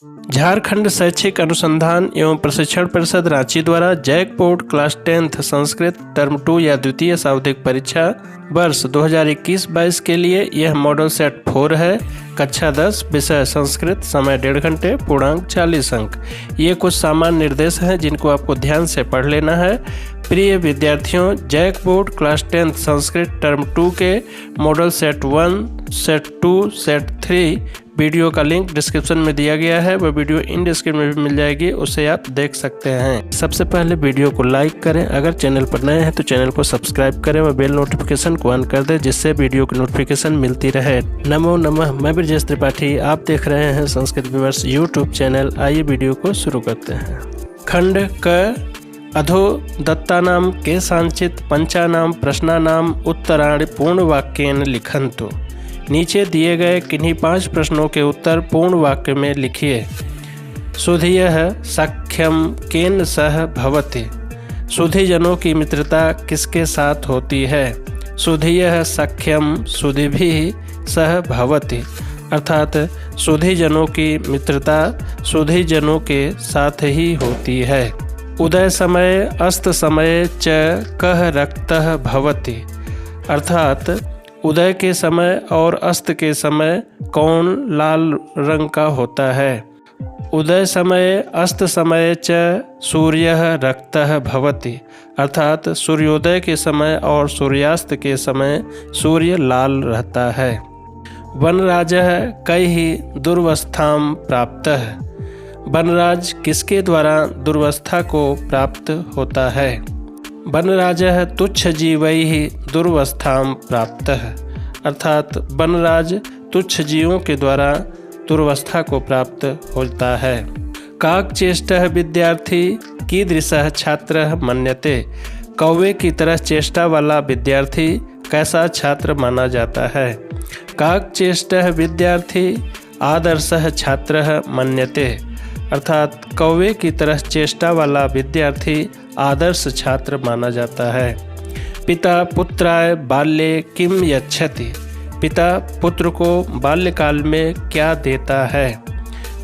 झारखंड शैक्षिक अनुसंधान एवं प्रशिक्षण परिषद रांची द्वारा JAC board class 10th Sanskrit term 2 या द्वितीय सावधिक परीक्षा वर्ष 2021-22 के लिए यह मॉडल सेट 4 है। कक्षा 10, विषय संस्कृत, समय 1.5 घंटे, पूर्णांक 40 अंक। ये कुछ सामान्य निर्देश हैं जिनको आपको ध्यान से पढ़ लेना है। प्रिय विद्यार्थियों, JAC board class 10th Sanskrit term 2 के model set 1, set 2, set 3 video का लिंक डिस्क्रिप्शन में दिया गया है। वह वीडियो इन डिस्क्रिप्शन में भी मिल जाएगी, उसे आप देख सकते हैं। सबसे पहले वीडियो को लाइक करें, अगर चैनल पर नए हैं तो चैनल को सब्सक्राइब करें व बेल नोटिफिकेशन को ऑन कर दें, जिससे वीडियो की नोटिफिकेशन मिलती रहे। नमो नमः, मैं ब्रजेश त्रिपाठी, आप देख रहे हैं संस्कृत व्यूअर्स यूट्यूब चैनल। आइए वीडियो को शुरू करते हैं। खंड क अधो दत्तानां केषांचित् पंचानां प्रश्नानां उत्तराणि पूर्णवाक्येन लिखन्तु। नीचे दिए गए किन्हीं 5 प्रश्नों के उत्तर पूर्ण वाक्य में लिखिए। सुधीयः सख्यम केन सह भवति। सुधीजनों की मित्रता किसके साथ होती है? सुधीयः सख्यम सुधीभिः सह भवति, अर्थात सुधीजनों की मित्रता सुधीजनों के साथ ही होती है। उदय समय अस्त समय च कः रक्तः भवति, अर्थात उदय के समय और अस्त के समय कौन लाल रंग का होता है? उदय समय अस्त समय च सूर्यः रक्तः भवति, अर्थात सूर्योदय के समय और सूर्यास्त के समय सूर्य लाल रहता है। वनराजः कैः दुर्वस्थां प्राप्तः। वनराज किसके द्वारा दुर्वस्था को प्राप्त होता है? वनराजः तुच्छ जीवैः दुर्वस्थां प्राप्तः, अर्थात वनराज तुच्छ जीवों के द्वारा दुर्वस्था को प्राप्त होता है। काकचेष्टः विद्यार्थी कीदृशः छात्रः मन्यते। कौवे की तरह चेष्टा वाला विद्यार्थी कैसा छात्र माना जाता है? काकचेष्टः विद्यार्थी आदर्शः छात्रः मन्यते, अर्थात कौवे की तरह चेष्टा वाला विद्यार्थी आदर्श छात्र माना जाता है। पिता पुत्राय बाल्ये किम यच्छति। पिता पुत्र को बाल्यकाल में क्या देता है?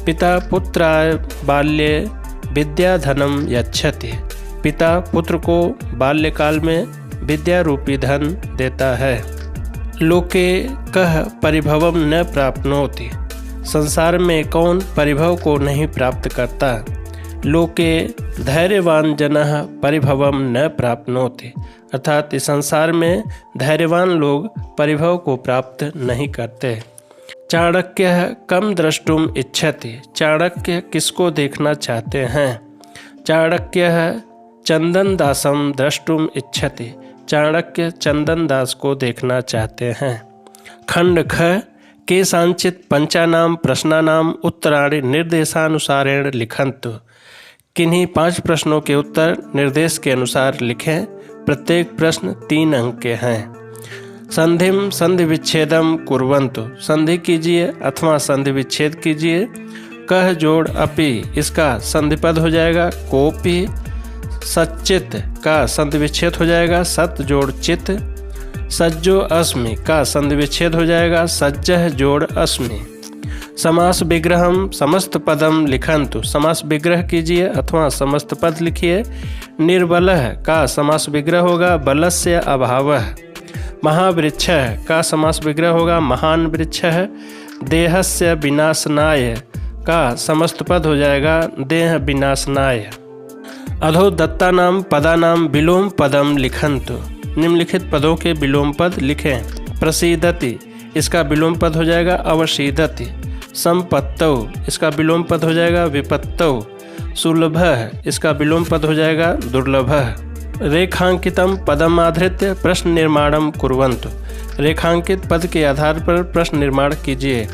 पिता पुत्राय बाल्ये विद्याधनम यच्छति। पिता पुत्र को बाल्यकाल में विद्या रूपी धन देता है। लोके कः परिभवम न प्राप्नोति। संसार में कौन परिभव को नहीं प्राप्त करता? लोके धैर्यवान जनः परिभवम न प्राप्नोति, अर्थात इस संसार में धैर्यवान लोग परिभव को प्राप्त नहीं करते। चाणक्यः कम द्रष्टुम इच्छति। चाणक्य किसको देखना चाहते हैं? चाणक्यः चंदन दासम द्रष्टुम इच्छति। चाणक्य चंदन दास को देखना चाहते हैं। खंड ख केषांचित् पंचानां प्रश्नानां उत्तराणि निर्देशानुसारेण लिखन्तु। किन्हीं 5 प्रश्नों के उत्तर निर्देश के अनुसार लिखें। प्रत्येक प्रश्न 3 अंक के हैं। संधिम संधि विच्छेदम कुर्वन्तु। संधि कीजिए अथवा संधि विच्छेद कीजिए। कह जोड़ अपि, इसका संधिपद हो जाएगा कोपि। सच्चित का संधि विच्छेद हो जाएगा सत जोड़ चित। सज्जो अस्मि का संधि विच्छेद हो जाएगा सज्जः जोड़ अस्मि। समास विग्रहम समस्त पदम लिखन्तु। समास विग्रह कीजिए अथवा समस्त पद लिखिए। निर्बलः का समास विग्रह होगा बलस्य अभावः। महावृक्षः का समास विग्रह होगा महान वृक्षः। देहस्य विनाशनाय का समस्त पद हो जाएगा देह विनाशनाय। अधो दत्तानां पदानां विलोम पदम लिखन्तु। निम्नलिखित पदों के विलोम पद लिखें। प्रसीदति, इसका विलोम पद हो जाएगा अवसीदति। संपत्तौ, इसका विलोम पद हो जाएगा विपत्तौ। सुलभः, इसका विलोम पद हो जाएगा दुर्लभः। रेखांकितम पदम आधृत्य प्रश्न निर्माणम कुर्वन्तु। रेखांकित पद के आधार पर प्रश्न निर्माण कीजिए।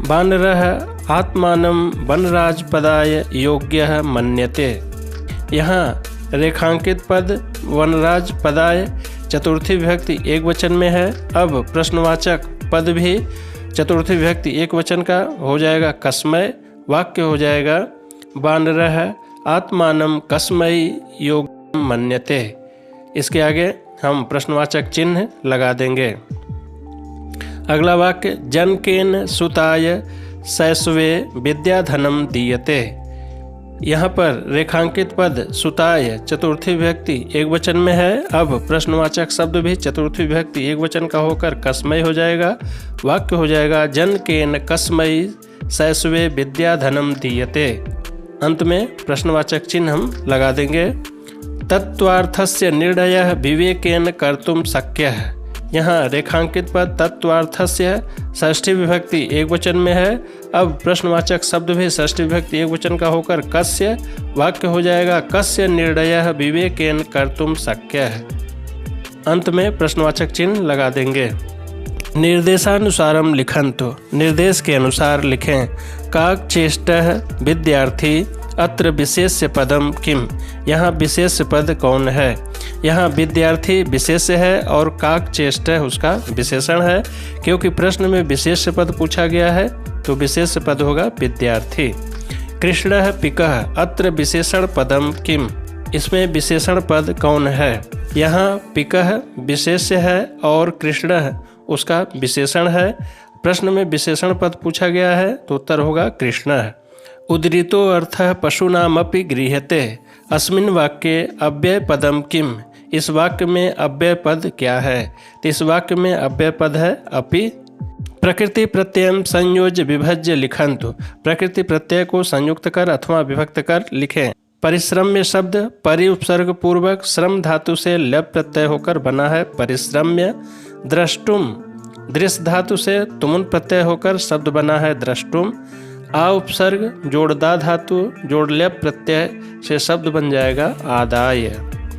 वानरः आत्मानं वनराजपदाय योग्यः मन्यते। यहाँ रेखांकित पद वनराज पदाय चतुर्थी विभक्ति एक वचन में है। अब प्रश्नवाचक पद भी चतुर्थी विभक्ति एक वचन का हो जाएगा कस्मय। वाक्य हो जाएगा वानरः आत्मानं कस्मै योग्यं मन्यते। इसके आगे हम प्रश्नवाचक चिन्ह लगा देंगे। अगला वाक्य जनकेन सुताय शैशवे विद्याधनम दीयते। यहाँ पर रेखांकित पद सुताय चतुर्थी विभक्ति एक वचन में है। अब प्रश्नवाचक शब्द भी चतुर्थी विभक्ति एक वचन का होकर कस्मय हो जाएगा। वाक्य हो जाएगा जन केन कस्मयी शैशवे विद्याधनम दीयते। अंत में प्रश्नवाचक चिन्ह हम लगा देंगे। तत्वार्थस्य निर्णयः विवेकेन कर्तुम शक्यः। यहाँ रेखांकित पद तत्वार्थस्य षष्ठी विभक्ति एक वचन में है। अब प्रश्नवाचक शब्द भी षष्ठी विभक्ति एक वचन का होकर कस्य। वाक्य हो जाएगा कस्य निर्णयः विवेकेन कर्तुम शक्यः। अंत में प्रश्नवाचक चिन्ह लगा देंगे। निर्देशानुसारम लिखन्तु। निर्देश के अनुसार लिखें। काक चेष्टः विद्यार्थी अत्र विशेष्य पदम किम। यहाँ विशेष्य पद कौन है? यहाँ विद्यार्थी विशेष्य है और काक चेष्ट उसका विशेषण है। क्योंकि प्रश्न में विशेष्य पद पूछा गया है तो विशेष्य पद होगा विद्यार्थी। कृष्णः पिकः अत्र विशेषण पदम किम। इसमें विशेषण पद कौन है? यहाँ पिकः विशेष्य है और कृष्णः उसका विशेषण है। प्रश्न में विशेषण पद पूछा गया है तो उत्तर होगा कृष्णः। उद्धृतो अर्थः पशूनामपि गृह्यते। अस्मिन् वाक्ये अव्यय पदम किम। इस वाक्य में अव्यय पद क्या है? तो इस वाक्य में अव्यय पद है अपि। प्रकृति प्रत्ययम संयोज्य विभज्य लिखन्तु। प्रकृति प्रत्यय को संयुक्त कर अथवा विभक्त कर लिखें। परिश्रम्य शब्द परि उपसर्ग पूर्वक श्रम धातु से लप प्रत्यय होकर बना है परिश्रम्य। द्रष्टुम दृश्य धातु से तुमुन प्रत्यय होकर शब्द बना है द्रष्टुम। आ उपसर्ग जोड़दा धातु जोड़लप प्रत्यय से शब्द बन जाएगा आदाय।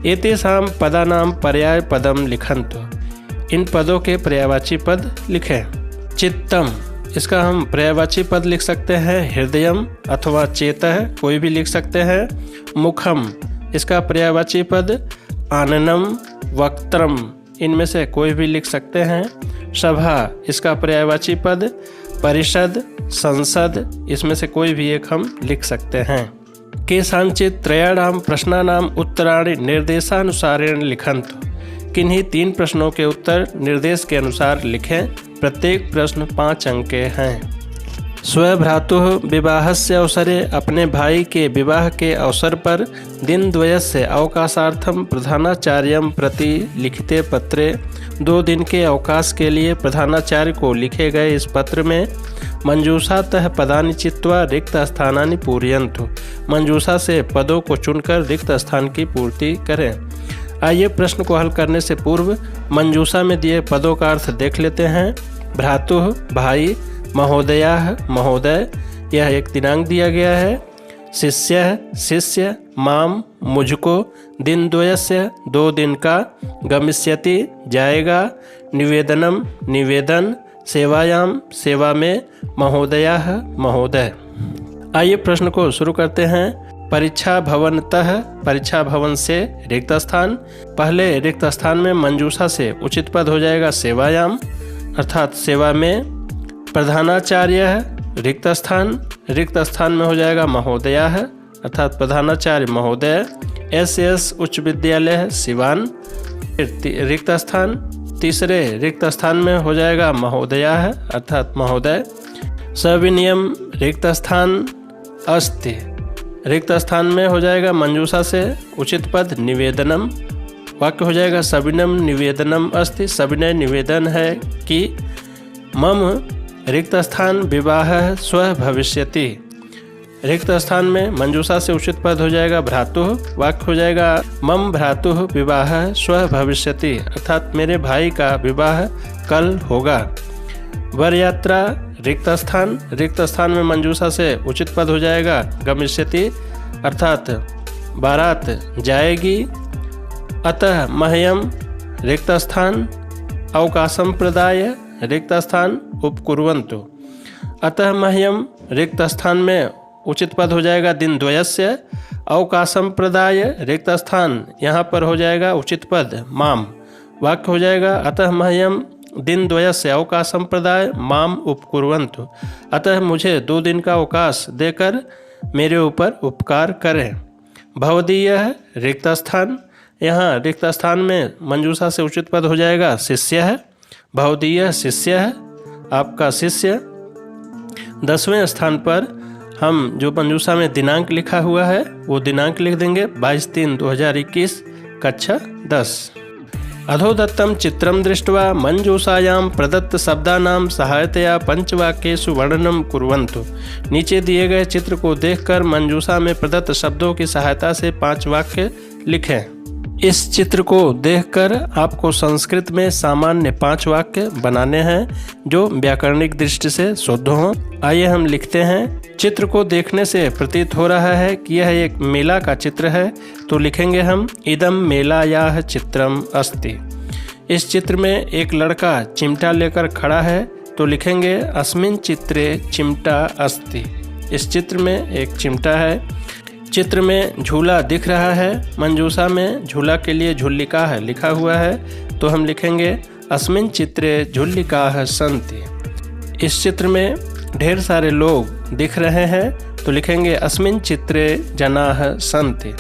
एतेषां पदानां पर्याय पदम लिखन्तु। इन पदों के पर्यायवाची पद लिखें। चित्तम इसका हम पर्यायवाची पद लिख सकते हैं हृदयम अथवा चेतः कोई भी लिख सकते हैं। मुखम इसका पर्यायवाची पद आननम वक्त्रम इनमें से कोई भी लिख सकते हैं। सभा इसका पर्यायवाची पद परिषद संसद इसमें से कोई भी एक हम लिख सकते हैं। केषांचित् त्रयाणां प्रश्नानां उत्तराणि निर्देशानुसारेण लिखन्तु। किन्हीं 3 प्रश्नों के उत्तर निर्देश के अनुसार लिखें। प्रत्येक प्रश्न 5 अंक के हैं। स्वभ्रातुः विवाहस्य अवसरे अपने भाई के विवाह के अवसर पर दिनद्वयस्य अवकाशार्थम प्रधानाचार्यं प्रति लिखिते पत्रे 2 दिन के अवकाश के लिए प्रधानाचार्य को लिखे गए इस पत्र में मंजूषातः पदानि चित्वा रिक्त स्थानानि पूरयन्तु। मंजूषा से पदों को चुनकर रिक्त स्थान की पूर्ति करें। आइए प्रश्न को हल करने से पूर्व मंजूषा में दिए पदों का अर्थ देख लेते हैं। भ्रातुः भाई, महोदयाः महोदय यह एक दिनांक दिया गया है। शिष्यः शिष्य, माम मुझको, दिनद्वयस्य 2 दिन का, गमिष्यति जाएगा, निवेदनम निवेदन, सेवायाम सेवा में, महोदयाः महोदय। आइए प्रश्न को शुरू करते हैं। परीक्षा भवनतः परीक्षा भवन से रिक्त स्थान। पहले रिक्त स्थान में मंजूषा से उचित पद हो जाएगा सेवायाम अर्थात सेवा में। प्रधानाचार्य रिक्त स्थान में हो जाएगा महोदयाः अर्थात प्रधानाचार्य महोदय। एस उच्च विद्यालय सिवान रिक्त स्थान। तीसरे रिक्त स्थान में हो जाएगा महोदयाः अर्थात महोदय। सविनियम रिक्त स्थान अस्ति। रिक्त स्थान में हो जाएगा मंजूषा से उचित पद निवेदनम। वाक्य हो जाएगा सविनम निवेदनम अस्ति। सविनय निवेदन है कि मम रिक्त स्थान विवाह स्व भविष्यति। रिक्त स्थान में मंजूषा से उचित पद हो जाएगा भ्रातुः। वाक्य हो जाएगा मम भ्रातुः विवाह स्व भविष्यति अर्थात मेरे भाई का विवाह कल होगा। वर यात्रा रिक्त स्थान में मंजूषा से उचित पद हो जाएगा गमिष्यति अर्थात बारात जाएगी। अतः मह्यम रिक्त स्थान अवकाशम प्रदाय रिक्त स्थान उपकुर्वन्तु। अतः मह्यम रिक्त स्थान में उचित पद हो जाएगा दिनद्वयस्य। अवकाशम प्रदाय रिक्त स्थान यहाँ पर हो जाएगा उचित पद माम। वाक्य हो जाएगा अतः मह्यम दिनद्वयस्य अवकाशम प्रदाय माम उपकुर्वन्तु। अतः मुझे 2 दिन का अवकाश देकर मेरे ऊपर उपकार करें। भवदीयः रिक्त स्थान। यहाँ रिक्त स्थान में मंजूषा से उचित पद हो जाएगा शिष्यः। भवदीयः शिष्यः आपका शिष्य। 10वें स्थान पर हम जो मंजूषा में दिनांक लिखा हुआ है वो दिनांक लिख देंगे 22/3/2021 कक्षा 10। अधोदत्तं चित्रं दृष्ट्वा मंजूषायां प्रदत्त शब्दानां सहायतया पंचवाक्येषु वर्णनं कुर्वन्तु। नीचे दिए गए चित्र को देखकर मंजूषा में प्रदत्त शब्दों की सहायता से 5 वाक्य लिखें। इस चित्र को देखकर आपको संस्कृत में सामान्य 5 वाक्य बनाने हैं जो व्याकरणिक दृष्टि से शुद्ध हों। आइए हम लिखते हैं। चित्र को देखने से प्रतीत हो रहा है कि यह एक मेला का चित्र है, तो लिखेंगे हम इदं मेलायाः चित्रम अस्ति। इस चित्र में एक लड़का चिमटा लेकर खड़ा है, तो लिखेंगे अस्मिन् चित्रे चिमटा अस्ति। इस चित्र में एक चिमटा है। चित्र में झूला दिख रहा है। मंजूषा में झूला के लिए झुल्लिकाः लिखा हुआ है, तो हम लिखेंगे अस्मिन् चित्रे झुल्लिकाः सन्ति। इस चित्र में ढेर सारे लोग दिख रहे हैं, तो लिखेंगे अस्मिन् चित्रे जनाः सन्ति।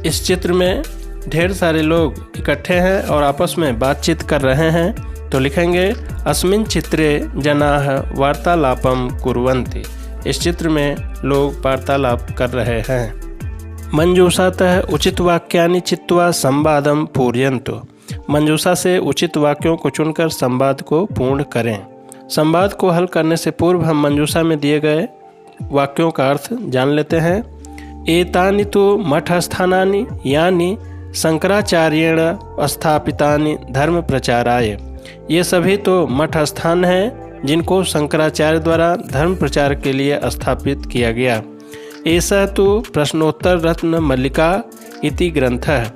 इस चित्र में ढेर सारे लोग इकट्ठे हैं और आपस में बातचीत कर रहे हैं, तो लिखेंगे अस्मिन् चित्रे जनाः वार्तालापं कुर्वन्ति। इस चित्र में लोग वार्तालाप कर रहे हैं। मंजूषातः उचित वाक्यानि चित्वा संवादं पूरयन्तु। मंजूषा से उचित वाक्यों को चुनकर संवाद को पूर्ण करें। संवाद को हल करने से पूर्व हम मंजूषा में दिए गए वाक्यों का अर्थ जान लेते हैं। एतानि तु मठस्थानानि यानि शंकराचार्येण स्थापितानि धर्म प्रचाराय। ये सभी तो मठ स्थान हैं जिनको शंकराचार्य द्वारा धर्म प्रचार के लिए स्थापित किया गया। ऐसा तो प्रश्नोत्तर रत्न मल्लिका इति ग्रंथः।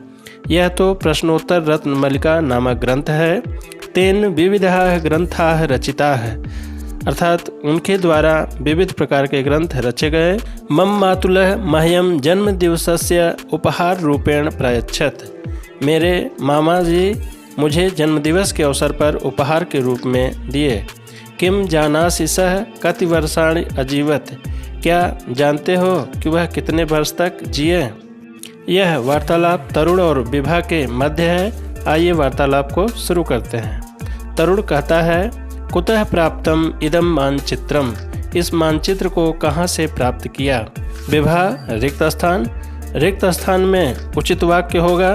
यह तो प्रश्नोत्तर रत्न मल्लिका नामक ग्रंथ है। तेन विविधाः ग्रंथाः रचिताः, अर्थात उनके द्वारा विविध प्रकार के ग्रंथ रचे गए। मम मातुलः मह्यं जन्मदिवसस्य उपहार रूपेण प्रयच्छत्। मेरे मामा जी मुझे जन्मदिवस के अवसर पर उपहार के रूप में दिए। किम जानासि सः कति वर्षाणि अजीवत्। क्या जानते हो कि वह कितने वर्ष तक जिए। यह वार्तालाप तरुण और विभा के मध्य है। आइए वार्तालाप को शुरू करते हैं। तरुण कहता है कुतः प्राप्तम इदं मानचित्रम। इस मानचित्र को कहाँ से प्राप्त किया। विभा रिक्त स्थान। रिक्त स्थान में उचित वाक्य होगा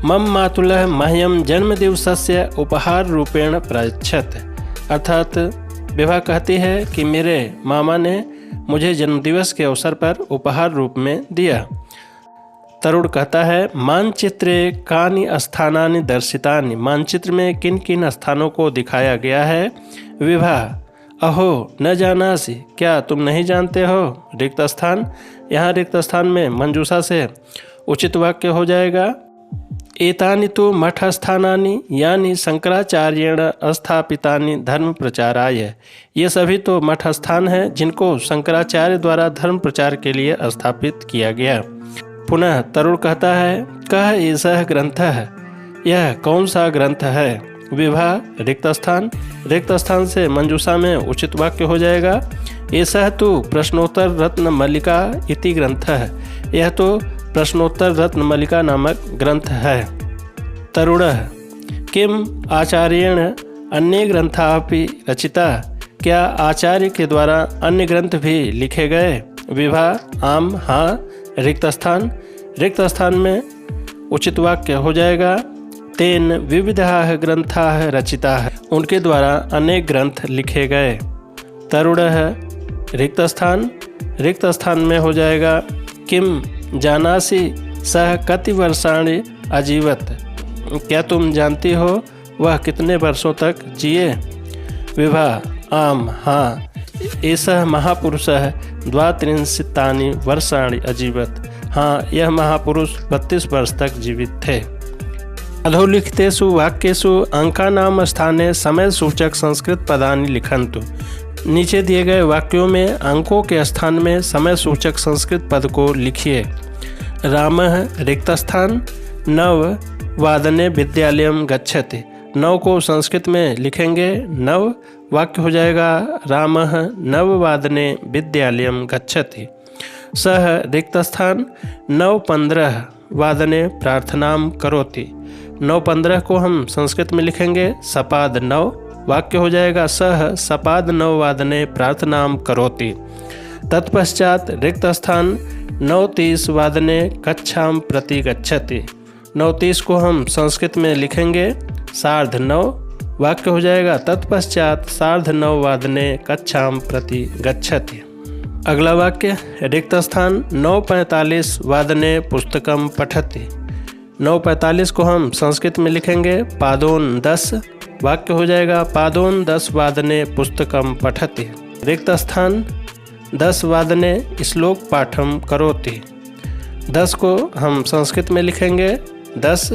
मम मातुलः मह्यं जन्मदिवसस्य उपहार रूपेण प्रयच्छत्। अर्थात विभा कहती है कि मेरे मामा ने मुझे जन्मदिवस के अवसर पर उपहार रूप में दिया। तरुण कहता है मानचित्रे कानि स्थानानि दर्शितानि। मानचित्र में किन किन स्थानों को दिखाया गया है। विभा अहो न जानासि। क्या तुम नहीं जानते हो। रिक्त स्थान। यहाँ रिक्त स्थान में मंजूषा से उचित वाक्य हो जाएगा एतानि तु मठस्थानानि यानी शंकराचार्येण स्थापितानि धर्म प्रचाराय। ये सभी तो मठ स्थान हैं जिनको शंकराचार्य द्वारा धर्म प्रचार के लिए स्थापित किया गया। पुनः तरुण कहता है कः एषः ग्रंथः। यह कौन सा ग्रंथ है। विभा रिक्त स्थान। रिक्त स्थान से मंजूषा में उचित वाक्य हो जाएगा एषः तु प्रश्नोत्तर रत्न मल्लिका इति ग्रंथः। यह तो प्रश्नोत्तर रत्न मल्लिका नामक ग्रंथ है। तरुणः किम आचार्येण अन्य ग्रंथापि रचिता। क्या आचार्य के द्वारा अन्य ग्रंथ भी लिखे गए। विभा आम हाँ। रिक्त स्थान। रिक्त स्थान में उचित वाक्य हो जाएगा तेन विविधाः ग्रंथाः रचिताः। उनके द्वारा अनेक ग्रंथ लिखे गए। तरुणः रिक्त स्थान। रिक्त स्थान में हो जाएगा किम जानासि सः कति वर्षाणि अजीवत्। क्या तुम जानती हो वह कितने वर्षों तक जिए। विभा आम हाँ। एषः महापुरुषः 32 वर्षाणि अजीवत्। हाँ यह महापुरुष 32 वर्ष तक जीवित थे। अधोलिखितेषु वाक्येषु अंकानां स्थाने समय सूचक संस्कृत पदानि लिखन्तु। नीचे दिए गए वाक्यों में अंकों के स्थान में समय सूचक संस्कृत पद को लिखिए। रामः रिक्त स्थान। 9 वादने विद्यालयं गच्छति। 9 को संस्कृत में लिखेंगे 9। वाक्य हो जाएगा रामः 9 वादने विद्यालयं गच्छति। सः रिक्त स्थान। 9:15 वादने प्रार्थनां करोति। 9:15 को हम संस्कृत में लिखेंगे सपाद 9। वाक्य हो जाएगा सह सपाद 9 वादने प्रार्थनाम करोति। तत्पश्चात रिक्त स्थान 9:30 वादने कक्षाम प्रति गच्छति। 9:30 को हम संस्कृत में लिखेंगे 9:30। वाक्य हो जाएगा तत्पश्चात 9:30 वादने कक्षाम प्रति गच्छति। अगला वाक्य रिक्त स्थान 9:45 वादने पुस्तकम पठति। 9:45 को हम संस्कृत में लिखेंगे पादोन 10। वाक्य हो जाएगा पादोन 10 वादने पुस्तकम पठति। रिक्त स्थान 10 वादने श्लोक पाठम करोति। 10 को हम संस्कृत में लिखेंगे 10।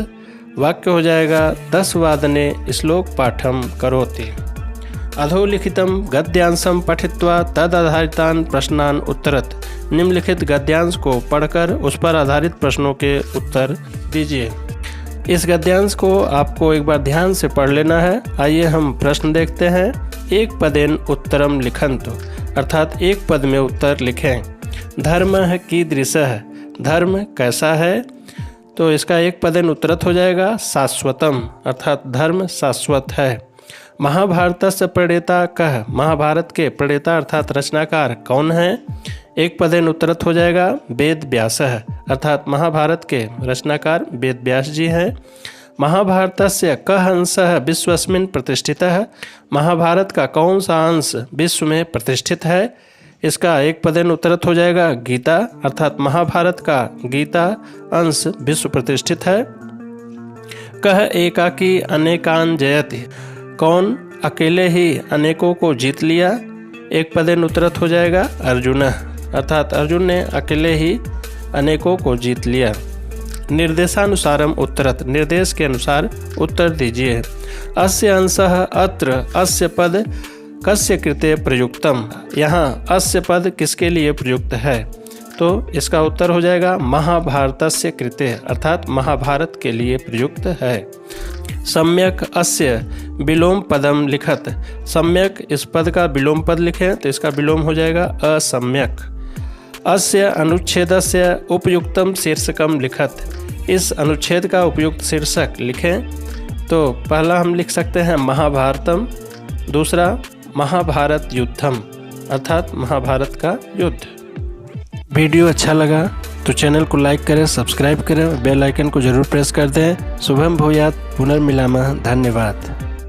वाक्य हो जाएगा 10 वादने श्लोक पाठम करोति। अधोलिखितम गद्यांशम पठित्वा तद आधारितान प्रश्नान उत्तरत। निम्नलिखित गद्यांश को पढ़कर उस पर आधारित प्रश्नों के उत्तर दीजिए। इस गद्यांश को आपको एक बार ध्यान से पढ़ लेना है। आइए हम प्रश्न देखते हैं। एक पदेन उत्तरम लिखन्तु, अर्थात एक पद में उत्तर लिखें। धर्मः कीदृशः, धर्म कैसा है? तो इसका एक पदेन उत्तरत हो जाएगा शाश्वतम, अर्थात धर्म शाश्वत है। महाभारतस्य प्रणेता कः, महाभारत के प्रणेता अर्थात रचनाकार कौन है? एक पदेन उत्तरत हो जाएगा वेद व्यासः, अर्थात महाभारत के रचनाकार वेद व्यास जी हैं। महाभारतस्य कः अंशः विश्वस्मिन् प्रतिष्ठितः, महाभारत का कौन सा अंश विश्व में प्रतिष्ठित है? इसका एक पदेन उत्तरत हो जाएगा गीता, अर्थात महाभारत का गीता अंश विश्व प्रतिष्ठित है। कः एकाकी अनेकान जयति, कौन अकेले ही अनेकों को जीत लिया? एक पदेन उत्तरत हो जाएगा अर्जुन, अर्थात अर्जुन ने अकेले ही अनेकों को जीत लिया। निर्देशानुसारम उत्तरत, निर्देश के अनुसार उत्तर दीजिए। अस्य अंशः अत्र अस्य पद कस्य कृते प्रयुक्तम, यहाँ अस्य पद किसके लिए प्रयुक्त है? तो इसका उत्तर हो जाएगा महाभारतस्य कृते, अर्थात महाभारत के लिए प्रयुक्त है। सम्यक अस्य विलोम पदम लिखत, सम्यक इस पद का विलोम पद लिखें तो इसका विलोम हो जाएगा असम्यक। अस्य अनुच्छेदस्य उपयुक्तम शीर्षकम लिखत, इस अनुच्छेद का उपयुक्त शीर्षक लिखें तो पहला हम लिख सकते हैं महाभारतम, दूसरा महाभारत युद्धम, अर्थात महाभारत का युद्ध। वीडियो अच्छा लगा तो चैनल को लाइक करें, सब्सक्राइब करें और बेल आइकन को जरूर प्रेस कर दें। शुभम भूयात्, पुनर्मिलामः। धन्यवाद।